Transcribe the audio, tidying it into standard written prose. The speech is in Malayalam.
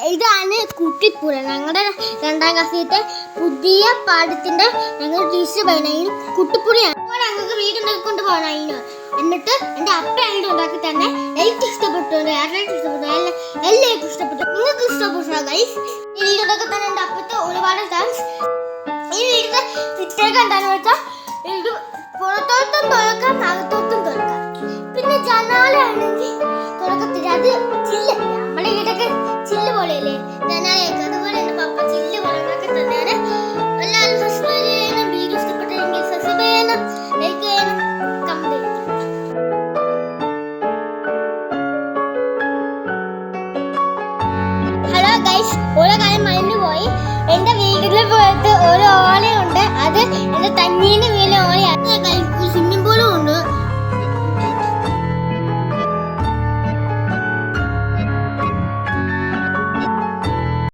ഇതാണ് കുട്ടിപ്പുര. ഞങ്ങളുടെ 2ാം ക്ലാസ്സിലത്തെ പുതിയ പാഠത്തിന്റെ ഞങ്ങൾ ടീച്ചർ പറയുന്ന കുട്ടിപ്പുരയാണ്. അപ്പോൾ ഞങ്ങൾക്ക് വീടുണ്ടാക്കി കൊണ്ട് പോകണം. എന്നിട്ട് എൻ്റെ അപ്പ അതിൻ്റെ ഉണ്ടാക്കി തന്നെ എനിക്ക് ഇഷ്ടപ്പെട്ടു, ആരുടെയും ഇഷ്ടപ്പെട്ടു, എല്ലാവർക്കും ഇഷ്ടപ്പെട്ടു. നിങ്ങൾക്ക് ഇഷ്ടപ്പെട്ടു ഗൈസ്. ഈ വീടുണ്ടാക്കി തന്നെ എൻ്റെ അപ്പത്തെ ഒരുപാട് താങ്ക്സ്. ഈ വീടിന്റെ പ്രത്യേകം എന്താണെന്ന് വെച്ചാൽ ഇത് പുറത്തോട്ടും തുറക്കാം, അകത്തോട്ടും തുറക്കാം. പിന്നെ ജനാലാണെങ്കിൽ തുറക്കത്തില്ല, അത് ചില്ല. നമ്മുടെ വീടൊക്കെ ചില്ല് പോലെയല്ലേ ജനാലയൊക്കെ, അതുപോലെ എൻ്റെ പപ്പ ചില്ല് പോലെ ഉണ്ടാക്കി തന്നെയാണ്. എല്ലാവരും സബ്സ്ക്രൈബ് ചെയ്യണം. വീഡിയോ ഇഷ്ടപ്പെട്ടെങ്കിൽ സബ്സ്ക്രൈബ് ചെയ്യണം, ലൈക്ക് ചെയ്യണം, കമന്റ് ചെയ്യണം. ഹലോ ഗൈസ്, ഓരോ കാര്യം മറന്നു പോയി. എൻ്റെ വീട്ടിലെ പോലത്തെ ഒരു ഓലയുണ്ട്, അത് എൻ്റെ തന്നീൻ്റെ വീട്ടിലെ ഓലയാണ്. സ്വിമ്മിംഗ് പൂളും